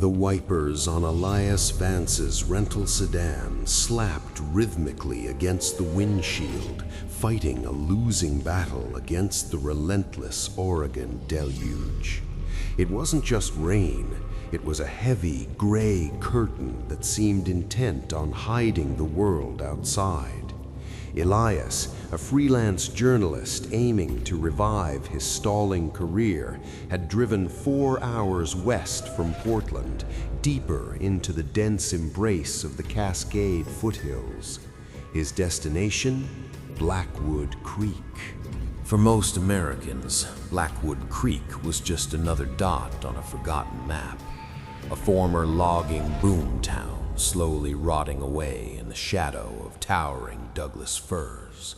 The wipers on Elias Vance's rental sedan slapped rhythmically against the windshield, fighting a losing battle against the relentless Oregon deluge. It wasn't just rain, it was a heavy, gray curtain that seemed intent on hiding the world outside. Elias, a freelance journalist aiming to revive his stalling career, had driven 4 hours west from Portland, deeper into the dense embrace of the Cascade foothills. His destination? Blackwood Creek. For most Americans, Blackwood Creek was just another dot on a forgotten map. A former logging boom town slowly rotting away in the shadow of towering Douglas firs.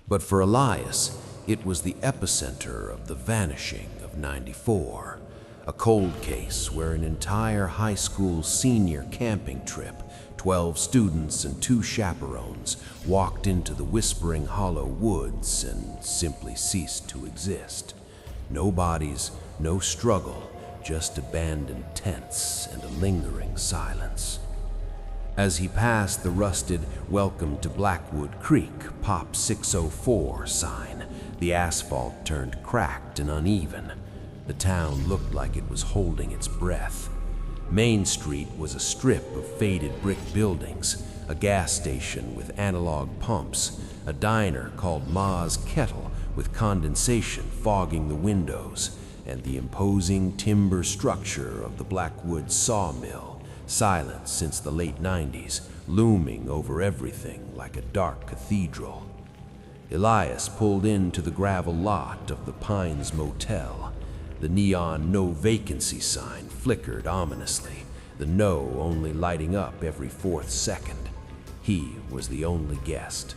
But for Elias, it was the epicenter of the vanishing of '94, a cold case where an entire high school senior camping trip, 12 students and 2 chaperones, walked into the Whispering Hollow woods and simply ceased to exist. No bodies, no struggle, just abandoned tents and a lingering silence. As he passed the rusted "Welcome to Blackwood Creek, Pop 604" sign, the asphalt turned cracked and uneven. The town looked like it was holding its breath. Main Street was a strip of faded brick buildings, a gas station with analog pumps, a diner called Ma's Kettle with condensation fogging the windows, and the imposing timber structure of the Blackwood sawmill, silent since the late '90s, looming over everything like a dark cathedral. Elias pulled into the gravel lot of the Pines Motel. The neon "no vacancy" sign flickered ominously, the "no" only lighting up every 4th second. He was the only guest.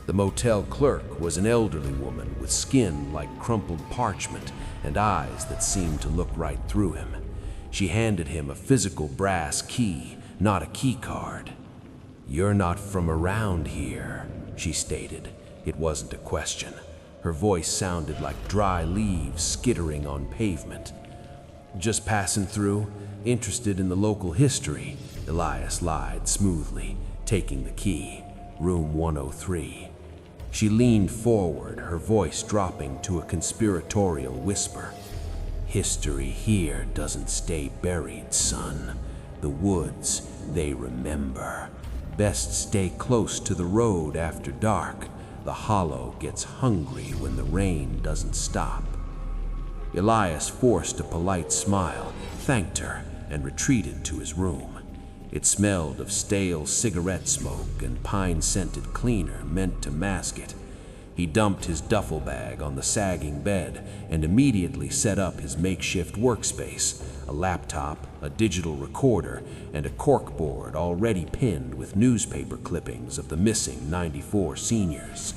The motel clerk was an elderly woman with skin like crumpled parchment and eyes that seemed to look right through him. She handed him a physical brass key, not a key card. "You're not from around here," she stated. It wasn't a question. Her voice sounded like dry leaves skittering on pavement. "Just passing through, interested in the local history," Elias lied smoothly, taking the key. "Room 103. She leaned forward, her voice dropping to a conspiratorial whisper. "History here doesn't stay buried, son. The woods, they remember. Best stay close to the road after dark. The hollow gets hungry when the rain doesn't stop." Elias forced a polite smile, thanked her, and retreated to his room. It smelled of stale cigarette smoke and pine-scented cleaner meant to mask it. He dumped his duffel bag on the sagging bed and immediately set up his makeshift workspace, a laptop, a digital recorder, and a corkboard already pinned with newspaper clippings of the missing '94 seniors.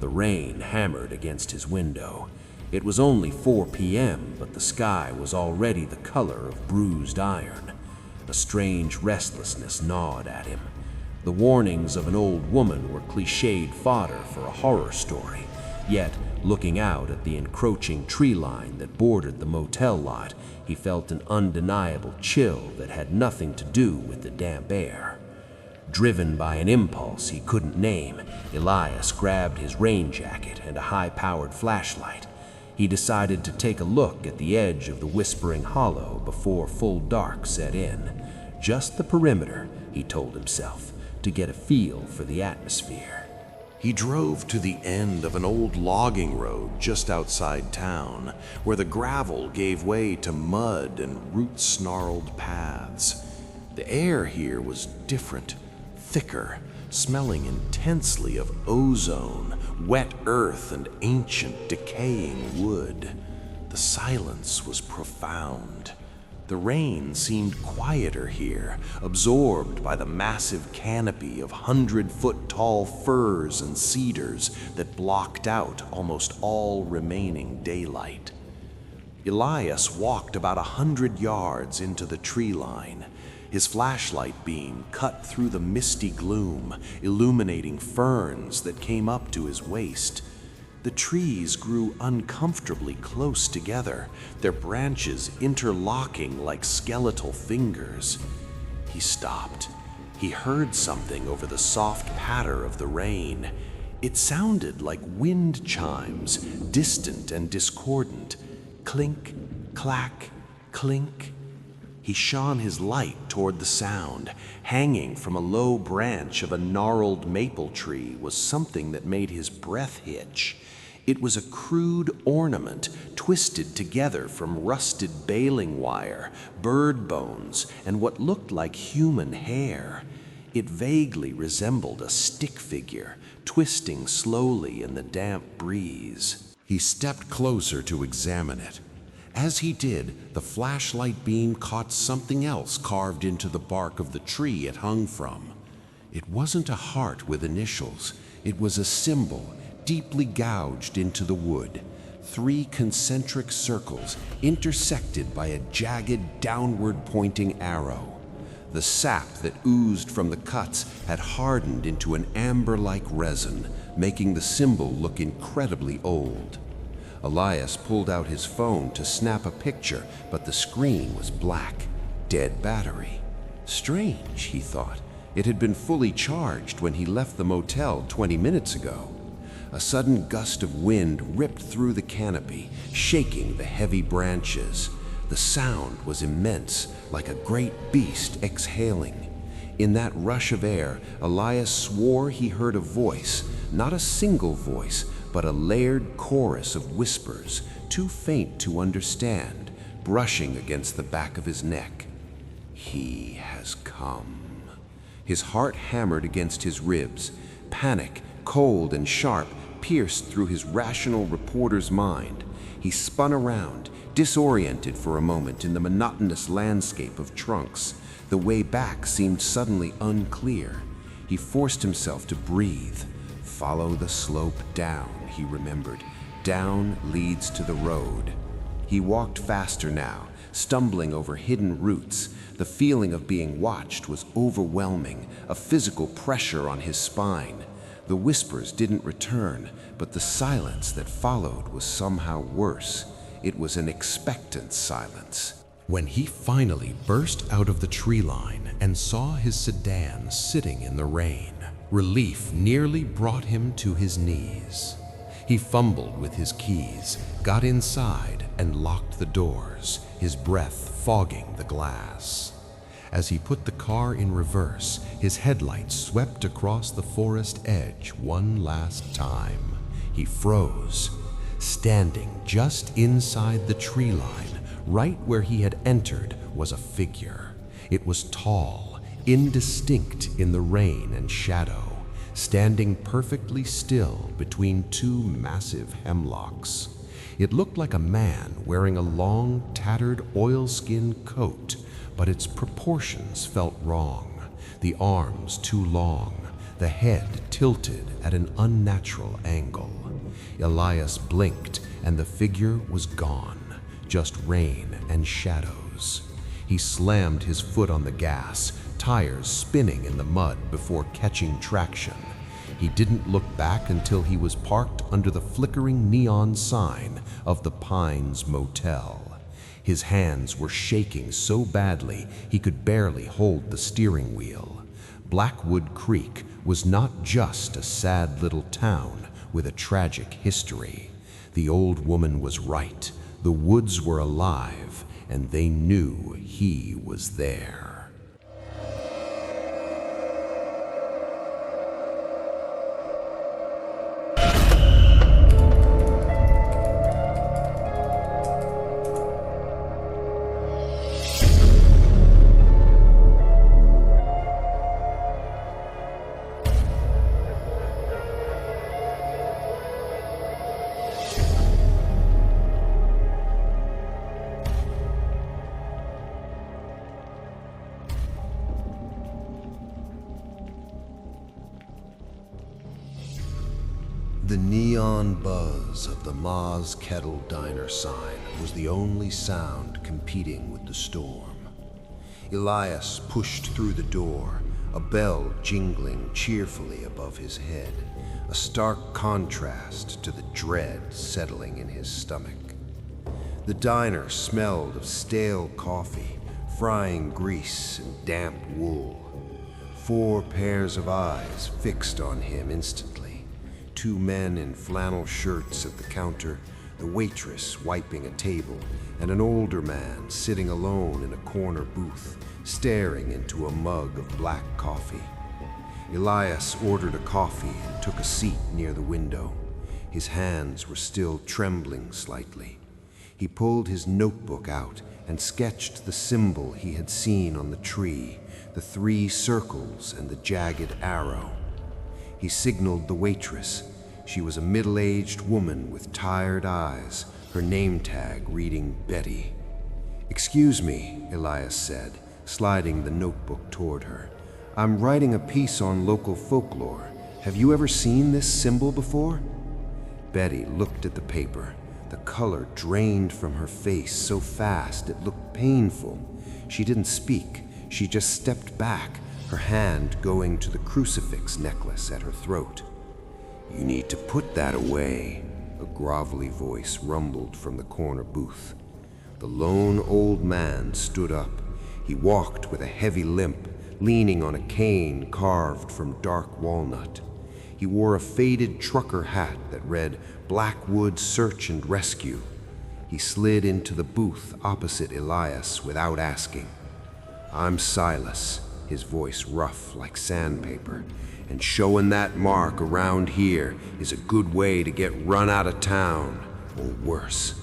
The rain hammered against his window. It was only 4 p.m., but the sky was already the color of bruised iron. A strange restlessness gnawed at him. The warnings of an old woman were cliched fodder for a horror story, yet, looking out at the encroaching tree line that bordered the motel lot, he felt an undeniable chill that had nothing to do with the damp air. Driven by an impulse he couldn't name, Elias grabbed his rain jacket and a high-powered flashlight. He decided to take a look at the edge of the Whispering Hollow before full dark set in. Just the perimeter, he told himself, to get a feel for the atmosphere. He drove to the end of an old logging road just outside town, where the gravel gave way to mud and root-snarled paths. The air here was different, thicker, smelling intensely of ozone, wet earth, and ancient decaying wood. The silence was profound. The rain seemed quieter here, absorbed by the massive canopy of 100-foot-tall firs and cedars that blocked out almost all remaining daylight. Elias walked about 100 yards into the tree line. His flashlight beam cut through the misty gloom, illuminating ferns that came up to his waist. The trees grew uncomfortably close together, their branches interlocking like skeletal fingers. He stopped. He heard something over the soft patter of the rain. It sounded like wind chimes, distant and discordant. Clink, clack, clink. He shone his light toward the sound. Hanging from a low branch of a gnarled maple tree was something that made his breath hitch. It was a crude ornament twisted together from rusted baling wire, bird bones, and what looked like human hair. It vaguely resembled a stick figure, twisting slowly in the damp breeze. He stepped closer to examine it. As he did, the flashlight beam caught something else carved into the bark of the tree it hung from. It wasn't a heart with initials. It was a symbol, deeply gouged into the wood. 3 concentric circles intersected by a jagged, downward-pointing arrow. The sap that oozed from the cuts had hardened into an amber-like resin, making the symbol look incredibly old. Elias pulled out his phone to snap a picture, but the screen was black. Dead battery. Strange, he thought. It had been fully charged when he left the motel 20 minutes ago. A sudden gust of wind ripped through the canopy, shaking the heavy branches. The sound was immense, like a great beast exhaling. In that rush of air, Elias swore he heard a voice, not a single voice, but a layered chorus of whispers, too faint to understand, brushing against the back of his neck. He has come. His heart hammered against his ribs. Panic, cold and sharp, pierced through his rational reporter's mind. He spun around, disoriented for a moment in the monotonous landscape of trunks. The way back seemed suddenly unclear. He forced himself to breathe. Follow the slope down, he remembered. Down leads to the road. He walked faster now, stumbling over hidden roots. The feeling of being watched was overwhelming, a physical pressure on his spine. The whispers didn't return, but the silence that followed was somehow worse. It was an expectant silence. When he finally burst out of the tree line and saw his sedan sitting in the rain, relief nearly brought him to his knees. He fumbled with his keys, got inside, and locked the doors, his breath fogging the glass. As he put the car in reverse, his headlights swept across the forest edge one last time. He froze. Standing just inside the tree line, right where he had entered, was a figure. It was tall, indistinct in the rain and shadow, standing perfectly still between 2 massive hemlocks. It looked like a man wearing a long, tattered oilskin coat, but its proportions felt wrong. The arms too long, the head tilted at an unnatural angle. Elias blinked, and the figure was gone, just rain and shadows. He slammed his foot on the gas, tires spinning in the mud before catching traction. He didn't look back until he was parked under the flickering neon sign of the Pines Motel. His hands were shaking so badly he could barely hold the steering wheel. Blackwood Creek was not just a sad little town with a tragic history. The old woman was right. The woods were alive, and they knew he was there. The neon buzz of the Ma's Kettle Diner sign was the only sound competing with the storm. Elias pushed through the door, a bell jingling cheerfully above his head, a stark contrast to the dread settling in his stomach. The diner smelled of stale coffee, frying grease, and damp wool. 4 pairs of eyes fixed on him instantly. 2 men in flannel shirts at the counter, the waitress wiping a table, and an older man sitting alone in a corner booth, staring into a mug of black coffee. Elias ordered a coffee and took a seat near the window. His hands were still trembling slightly. He pulled his notebook out and sketched the symbol he had seen on the tree, the 3 circles and the jagged arrow. He signaled the waitress. She was a middle-aged woman with tired eyes, her name tag reading Betty. "Excuse me," Elias said, sliding the notebook toward her. "I'm writing a piece on local folklore. Have you ever seen this symbol before?" Betty looked at the paper. The color drained from her face so fast it looked painful. She didn't speak. She just stepped back, her hand going to the crucifix necklace at her throat. "You need to put that away," a grovelly voice rumbled from the corner booth. The lone old man stood up. He walked with a heavy limp, leaning on a cane carved from dark walnut. He wore a faded trucker hat that read Blackwood Search and Rescue. He slid into the booth opposite Elias without asking. "I'm Silas," his voice rough like sandpaper, "and showing that mark around here is a good way to get run out of town, or worse."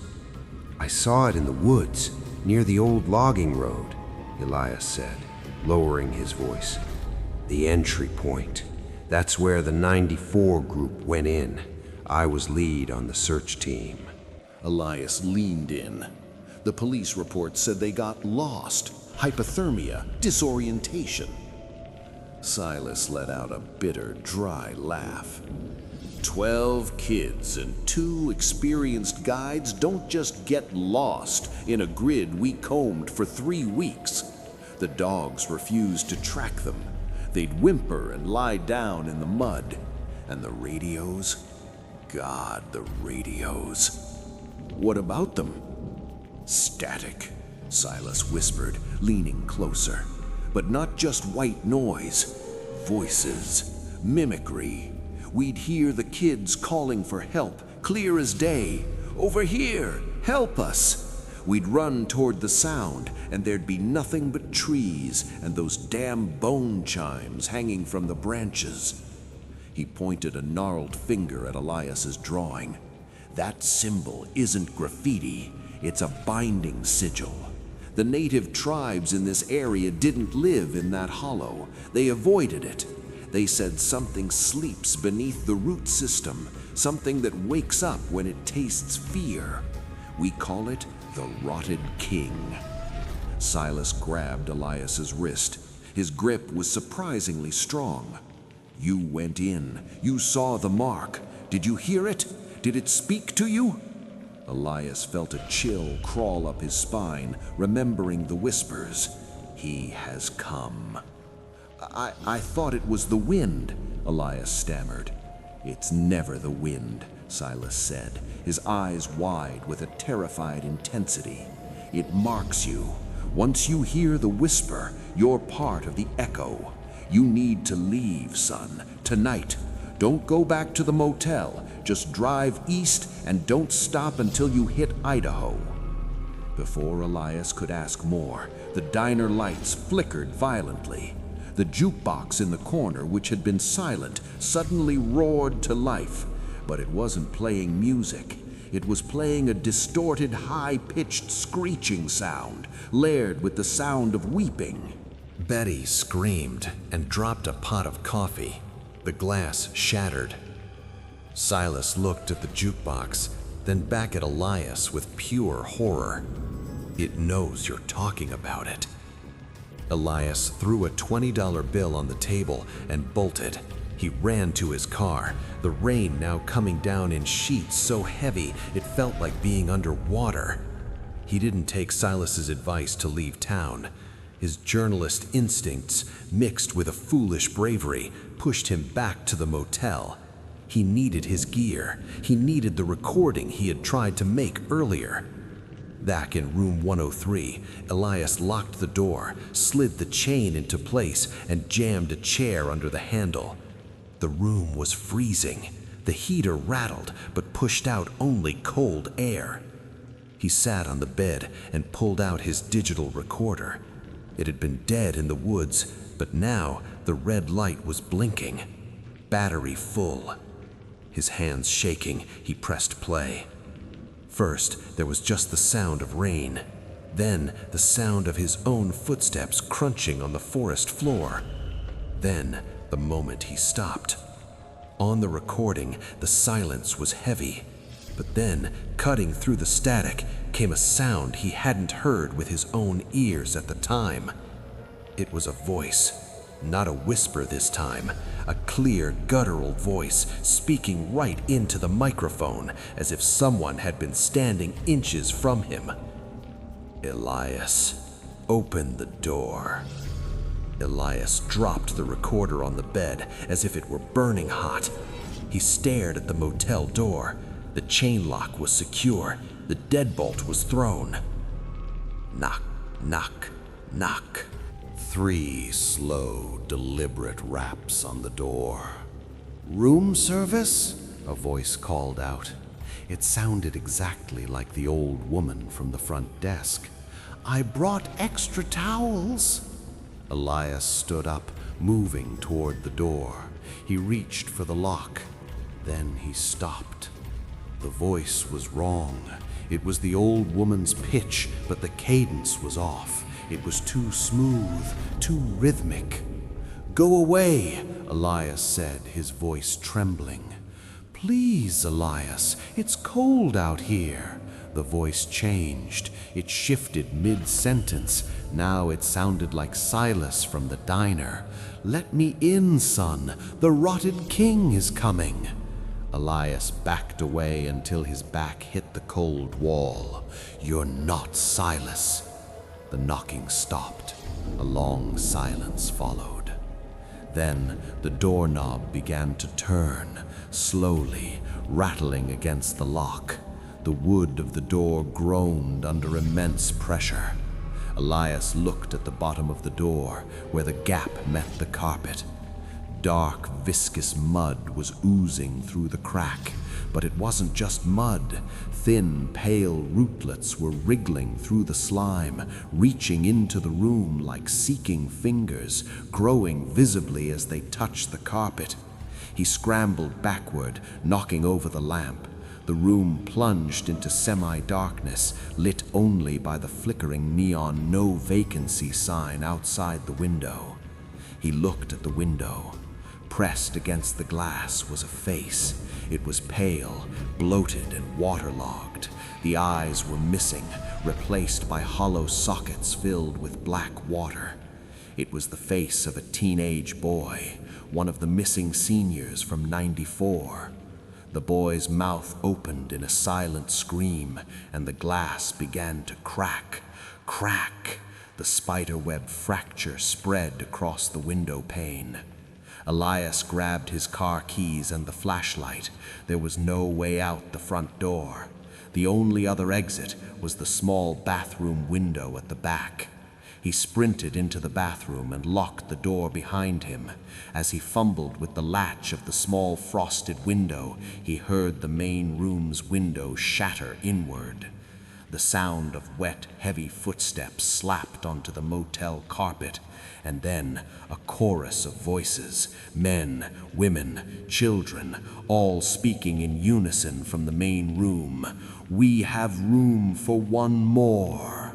"I saw it in the woods, near the old logging road," Elias said, lowering his voice. "The entry point. That's where the 94 group went in. I was lead on the search team." Elias leaned in. The police report said they got lost, hypothermia, disorientation. Silas let out a bitter, dry laugh. 12 kids and 2 experienced guides don't just get lost in a grid we combed for 3 weeks. The dogs refused to track them. They'd whimper and lie down in the mud. And the radios? God, the radios. What about them? "Static," Silas whispered, leaning closer. But not just white noise. Voices. Mimicry. We'd hear the kids calling for help, clear as day. "Over here! Help us!" We'd run toward the sound, and there'd be nothing but trees and those damn bone chimes hanging from the branches. He pointed a gnarled finger at Elias's drawing. "That symbol isn't graffiti. It's a binding sigil. The native tribes in this area didn't live in that hollow. They avoided it. They said something sleeps beneath the root system, something that wakes up when it tastes fear. We call it the Rotted King." Silas grabbed Elias's wrist. His grip was surprisingly strong. "You went in. You saw the mark. Did you hear it? Did it speak to you?" Elias felt a chill crawl up his spine, remembering the whispers. "He has come." I thought it was the wind," Elias stammered. "It's never the wind," Silas said, his eyes wide with a terrified intensity. "It marks you. Once you hear the whisper, you're part of the echo. You need to leave, son, tonight. Don't go back to the motel. Just drive east and don't stop until you hit Idaho." Before Elias could ask more, the diner lights flickered violently. The jukebox in the corner, which had been silent, suddenly roared to life. But it wasn't playing music. It was playing a distorted, high-pitched screeching sound, layered with the sound of weeping. Betty screamed and dropped a pot of coffee. The glass shattered. Silas looked at the jukebox, then back at Elias with pure horror. "It knows you're talking about it." Elias threw a $20 bill on the table and bolted. He ran to his car, the rain now coming down in sheets so heavy it felt like being underwater. He didn't take Silas's advice to leave town. His journalist instincts, mixed with a foolish bravery, pushed him back to the motel. He needed his gear. He needed the recording he had tried to make earlier. Back in room 103, Elias locked the door, slid the chain into place, and jammed a chair under the handle. The room was freezing. The heater rattled, but pushed out only cold air. He sat on the bed and pulled out his digital recorder. It had been dead in the woods, but now the red light was blinking. Battery full. His hands shaking, he pressed play. First, there was just the sound of rain. Then, the sound of his own footsteps crunching on the forest floor. Then, the moment he stopped. On the recording, the silence was heavy. But then, cutting through the static, came a sound he hadn't heard with his own ears at the time. It was a voice, not a whisper this time, a clear, guttural voice speaking right into the microphone as if someone had been standing inches from him. "Elias, open the door." Elias dropped the recorder on the bed as if it were burning hot. He stared at the motel door. The chain lock was secure. The deadbolt was thrown. Knock, knock, knock. 3 slow, deliberate raps on the door. "Room service?" a voice called out. It sounded exactly like the old woman from the front desk. "I brought extra towels." Elias stood up, moving toward the door. He reached for the lock. Then he stopped. The voice was wrong. It was the old woman's pitch, but the cadence was off. It was too smooth, too rhythmic. "Go away," Elias said, his voice trembling. "Please, Elias, it's cold out here." The voice changed. It shifted mid-sentence. Now it sounded like Silas from the diner. "Let me in, son. The rotted king is coming." Elias backed away until his back hit the cold wall. "You're not Silas." The knocking stopped. A long silence followed. Then the doorknob began to turn, slowly, rattling against the lock. The wood of the door groaned under immense pressure. Elias looked at the bottom of the door, where the gap met the carpet. Dark, viscous mud was oozing through the crack, but it wasn't just mud. Thin, pale rootlets were wriggling through the slime, reaching into the room like seeking fingers, growing visibly as they touched the carpet. He scrambled backward, knocking over the lamp. The room plunged into semi-darkness, lit only by the flickering neon "no vacancy" sign outside the window. He looked at the window. Pressed against the glass was a face. It was pale, bloated, and waterlogged. The eyes were missing, replaced by hollow sockets filled with black water. It was the face of a teenage boy, one of the missing seniors from '94. The boy's mouth opened in a silent scream, and the glass began to crack. Crack! The spiderweb fracture spread across the window pane. Elias grabbed his car keys and the flashlight. There was no way out the front door. The only other exit was the small bathroom window at the back. He sprinted into the bathroom and locked the door behind him. As he fumbled with the latch of the small frosted window, he heard the main room's window shatter inward. The sound of wet, heavy footsteps slapped onto the motel carpet, and then a chorus of voices, men, women, children, all speaking in unison from the main room. "We have room for one more."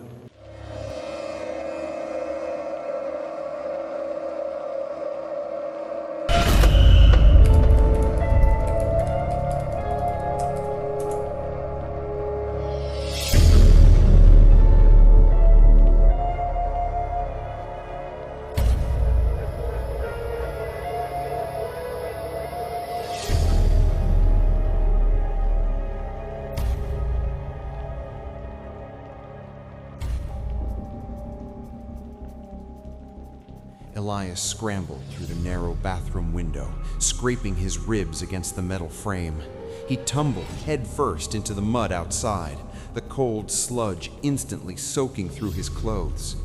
Elias scrambled through the narrow bathroom window, scraping his ribs against the metal frame. He tumbled headfirst into the mud outside, the cold sludge instantly soaking through his clothes.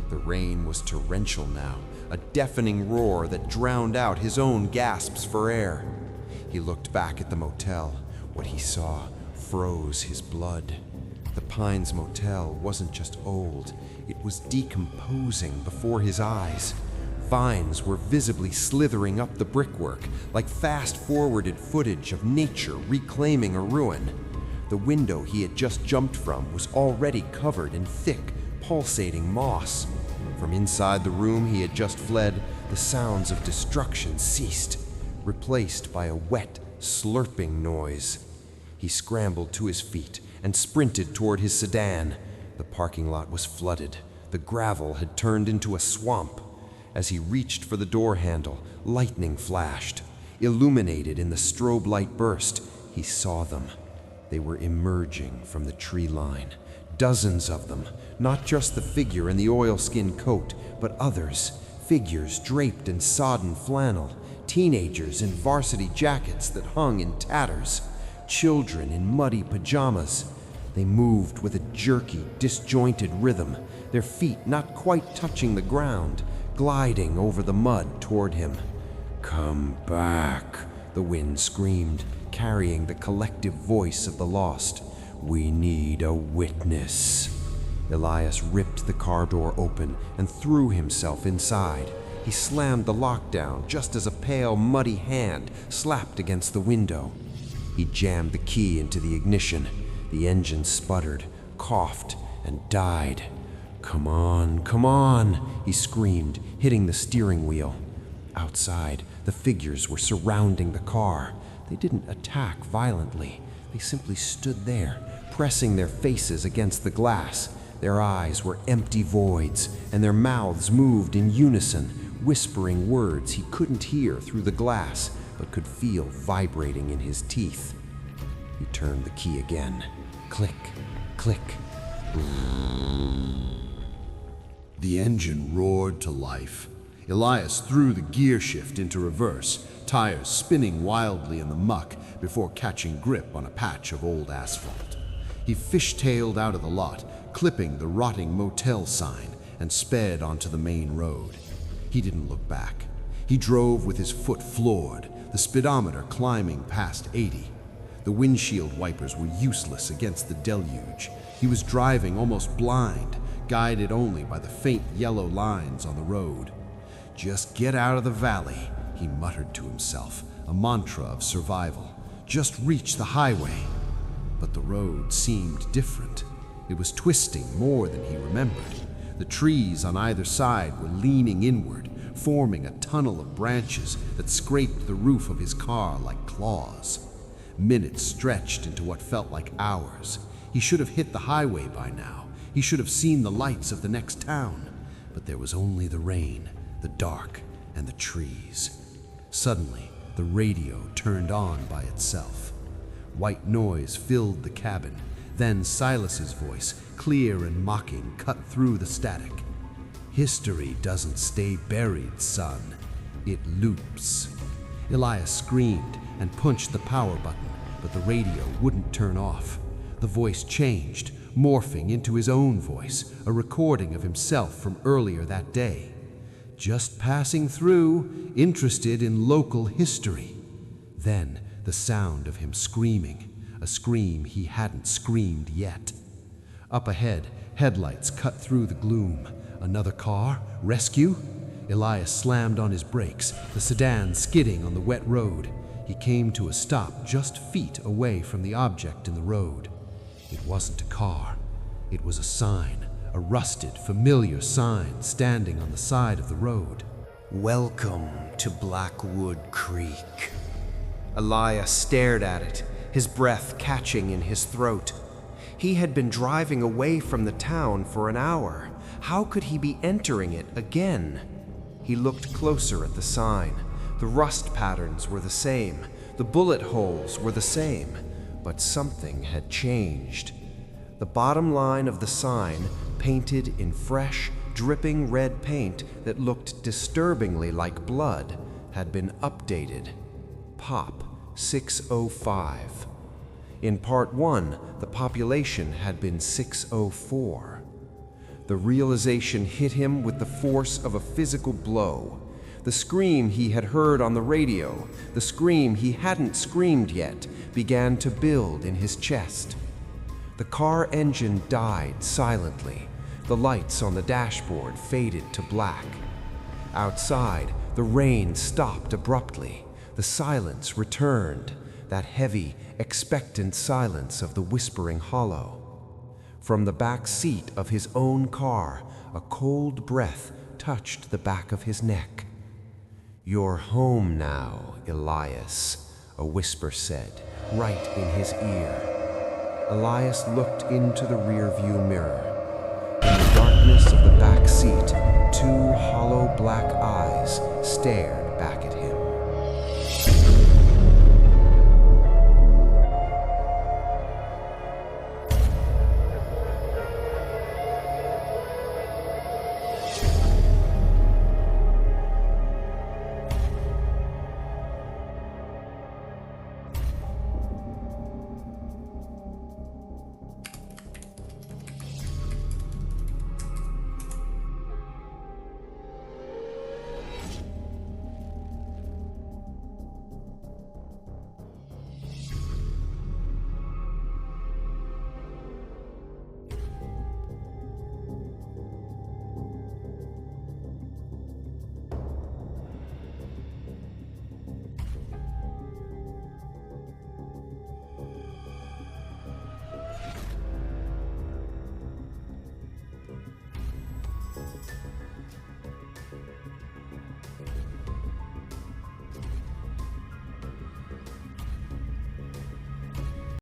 The rain was torrential now, a deafening roar that drowned out his own gasps for air. He looked back at the motel. What he saw froze his blood. The Pines Motel wasn't just old, it was decomposing before his eyes. Vines were visibly slithering up the brickwork, like fast-forwarded footage of nature reclaiming a ruin. The window he had just jumped from was already covered in thick, pulsating moss. From inside the room he had just fled, the sounds of destruction ceased, replaced by a wet, slurping noise. He scrambled to his feet and sprinted toward his sedan. The parking lot was flooded. The gravel had turned into a swamp. As he reached for the door handle, lightning flashed. Illuminated in the strobe light burst, he saw them. They were emerging from the tree line. Dozens of them, not just the figure in the oilskin coat, but others, figures draped in sodden flannel, teenagers in varsity jackets that hung in tatters, children in muddy pajamas. They moved with a jerky, disjointed rhythm, their feet not quite touching the ground, gliding over the mud toward him. "Come back," the wind screamed, carrying the collective voice of the lost. "We need a witness." Elias ripped the car door open and threw himself inside. He slammed the lock down just as a pale, muddy hand slapped against the window. He jammed the key into the ignition. The engine sputtered, coughed, and died. "Come on," he screamed, hitting the steering wheel. Outside, the figures were surrounding the car. They didn't attack violently. They simply stood there, pressing their faces against the glass. Their eyes were empty voids, and their mouths moved in unison, whispering words he couldn't hear through the glass, but could feel vibrating in his teeth. He turned the key again. Click, click. The engine roared to life. Elias threw the gear shift into reverse, tires spinning wildly in the muck before catching grip on a patch of old asphalt. He fishtailed out of the lot, clipping the rotting motel sign, and sped onto the main road. He didn't look back. He drove with his foot floored, the speedometer climbing past 80. The windshield wipers were useless against the deluge. He was driving almost blind, guided only by the faint yellow lines on the road. "Just get out of the valley," he muttered to himself, a mantra of survival. "Just reach the highway." But the road seemed different. It was twisting more than he remembered. The trees on either side were leaning inward, forming a tunnel of branches that scraped the roof of his car like claws. Minutes stretched into what felt like hours. He should have hit the highway by now. He should have seen the lights of the next town. But there was only the rain, the dark, and the trees. Suddenly, the radio turned on by itself. White noise filled the cabin. Then Silas's voice, clear and mocking, cut through the static. "History doesn't stay buried, son. It loops." Elias screamed and punched the power button, but the radio wouldn't turn off. The voice changed, morphing into his own voice, a recording of himself from earlier that day. "Just passing through, interested in local history." Then the sound of him screaming, a scream he hadn't screamed yet. Up ahead, headlights cut through the gloom. Another car? Rescue? Elias slammed on his brakes, the sedan skidding on the wet road. He came to a stop just feet away from the object in the road. It wasn't a car. It was a sign, a rusted, familiar sign standing on the side of the road. "Welcome to Blackwood Creek." Elias stared at it, his breath catching in his throat. He had been driving away from the town for an hour. How could he be entering it again? He looked closer at the sign. The rust patterns were the same. The bullet holes were the same. But something had changed. The bottom line of the sign, painted in fresh, dripping red paint that looked disturbingly like blood had been updated. Pop 605. In Part 1, the population had been 604. The realization hit him with the force of a physical blow. The scream he had heard on the radio, the scream he hadn't screamed yet, began to build in his chest. The car engine died silently. The lights on the dashboard faded to black. Outside, the rain stopped abruptly. The silence returned, that heavy, expectant silence of the whispering hollow. From the back seat of his own car, a cold breath touched the back of his neck. "You're home now, Elias," a whisper said, right in his ear. Elias looked into the rearview mirror. In the darkness of the back seat, two hollow black eyes stared back at him.